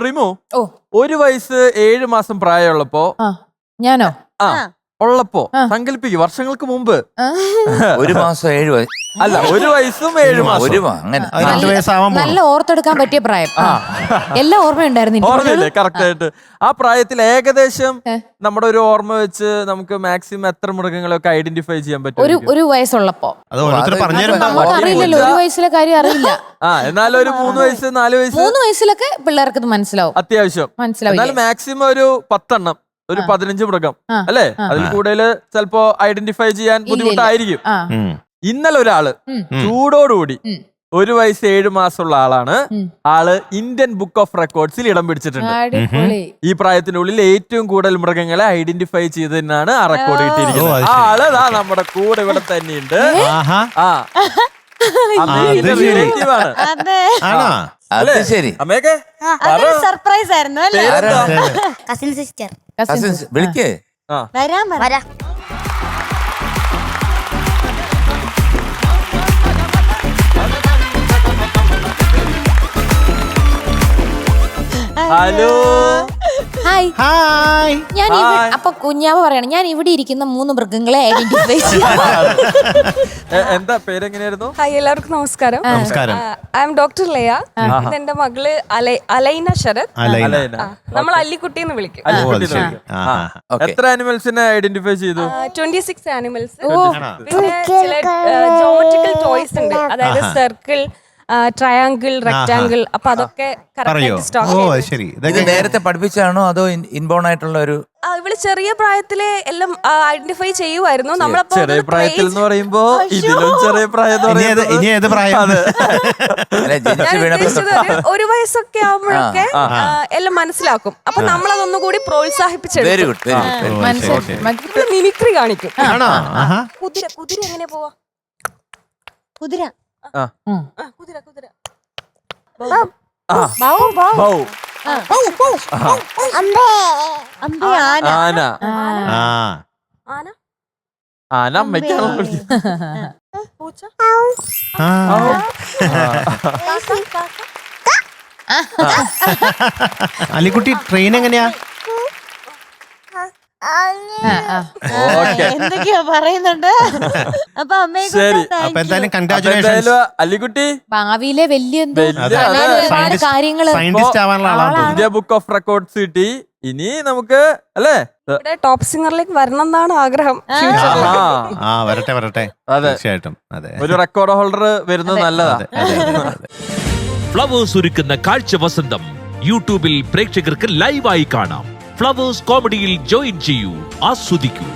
ട്രിമു ഓ 1 വയസ്സ് 7 മാസം പ്രായമുള്ളപ്പോ ഞാനോ ഉള്ളപ്പോ സങ്കല്പിക്കും വർഷങ്ങൾക്ക് മുമ്പ് 1 മാസം 7 വയസ്സ് അല്ല 1 വയസ്സും 7 മാസം അങ്ങനെ നല്ല ഓർത്തെടുക്കാൻ പറ്റിയ പ്രായം എല്ലാം ഓർമ്മയുണ്ടായിരുന്നു ഓർമ്മയില്ലേ കറക്റ്റ് ആയിട്ട് ആ പ്രായത്തിൽ ഏകദേശം നമ്മുടെ ഒരു ഓർമ്മ വെച്ച് നമുക്ക് മാക്സിമം എത്ര മൃഗങ്ങളൊക്കെ ഐഡന്റിഫൈ ചെയ്യാൻ പറ്റും ഒരു വയസ്സുള്ളപ്പോ നമുക്ക് അറിയില്ലല്ലോ 1 വയസ്സിലെ കാര്യം അറിയില്ല എന്നാലും ഒരു 3 വയസ്സ് 4 വയസ്സ് 3 വയസ്സിലൊക്കെ പിള്ളേർക്ക് മനസ്സിലാവും അത്യാവശ്യം എന്നാലും മാക്സിമം ഒരു 10 എണ്ണം ഒരു 15 മൃഗം അല്ലേ അതിൽ കൂടുതൽ ചിലപ്പോ ഐഡന്റിഫൈ ചെയ്യാൻ ബുദ്ധിമുട്ടായിരിക്കും. ഇന്നലെ ഒരാള് ചൂടോടുകൂടി 1 വയസ്സ് 7 മാസമുള്ള ആളാണ്. ആള് ഇന്ത്യൻ ബുക്ക് ഓഫ് റെക്കോർഡ്സിൽ ഇടം പിടിച്ചിട്ടുണ്ട്. ഈ പ്രായത്തിനുള്ളിൽ ഏറ്റവും കൂടുതൽ മൃഗങ്ങളെ ഐഡന്റിഫൈ ചെയ്തതിനാണ് ആ റെക്കോർഡ് കിട്ടിയിരിക്കുന്നത്. ആ ആള് നമ്മുടെ കൂടെ ഇവിടെ തന്നെയുണ്ട്. ശരി സർപ്രൈസ് ആയിരുന്നു അല്ലേ? കസിൻ സിസ്റ്റർ വിളിക്കേ വരാം. ഹലോ ഹായ് ഞാൻ അപ്പൊ കുഞ്ഞാവ് പറയണം ഞാൻ ഇവിടെ ഇരിക്കുന്ന 3 മൃഗങ്ങളെ ഐഡന്റിഫൈ എന്താ പേരെങ്ങനെയായിരുന്നു? ഹായ് എല്ലാവർക്കും നമസ്കാരം. ഐ എം ഡോക്ടർ ലയ. ഇത് എന്റെ മകള് അലൈന ശരത്. നമ്മൾ അല്ലിക്കുട്ടി എന്ന് വിളിക്കും. എത്ര ആനിമൽസിനെ ഐഡന്റിഫൈ ചെയ്തു? 26 ആനിമൽസ്. പിന്നെ ചില ജോമെട്രിക്കൽ ടോയ്സ് ഉണ്ട്, അതായത് സർക്കിൾ, ട്രയാങ്കിൾ, റെക്ടാങ്കിൾ. അപ്പൊ അതൊക്കെ നേരത്തെ പഠിപ്പിച്ചാണോ അതോ ഇൻബോൺ ആയിട്ടുള്ള ഒരു? ഇവള് ചെറിയ പ്രായത്തിലെ എല്ലാം ഐഡന്റിഫൈ ചെയ്യുമായിരുന്നു. നമ്മളപ്പോ ചെറിയ പ്രായത്തിൽ എന്ന് പറയുമ്പോ ഇതിലും ചെറിയ പ്രായം 1 വയസ്സൊക്കെ ആവുമ്പോഴൊക്കെ എല്ലാം മനസ്സിലാക്കും. അപ്പൊ നമ്മളതൊന്നുകൂടി പ്രോത്സാഹിപ്പിച്ചെടുക്കും. മിമിക്രി കാണിക്കും. കുതിര എങ്ങനെ പോവാ? കുതിര കുതിര ആന അമ്മയ്ക്കാണോ പൂച്ച അലിക്കുട്ടി ട്രെയിൻ എങ്ങനെയാ? എന്തൊക്കെയാ പറയുന്നുണ്ട്. അപ്പൊ ശരി അപ്പൊ എന്തായാലും കൺഗ്രാറ്റുലേഷൻസ് അല്ലിക്കുട്ടി. ഭാവിയിലെ വലിയ ഒരുപാട് കാര്യങ്ങള് സയന്റിസ്റ്റ് ആവാനുള്ള ആളാണ്. ഇന്ത്യ ബുക്ക് ഓഫ് റെക്കോർഡ്സ് കിട്ടി. ഇനി നമുക്ക് അല്ലേ ടോപ്പ് സിംഗറിലേക്ക് വരണം എന്നാണ് ആഗ്രഹം. വരട്ടെ തീർച്ചയായിട്ടും. അതെ, ഒരു റെക്കോർഡ് ഹോൾഡർ വരുന്നത് നല്ലതാ. ഫ്ലവേഴ്സ് ഒരുക്കുന്ന കാഴ്ച വസന്തം യൂട്യൂബിൽ പ്രേക്ഷകർക്ക് ലൈവായി കാണാം. ഫ്ലവേഴ്സ് കോമഡിയിൽ ജോയിൻ ചെയ്യൂ, ആസ്വദിക്കൂ.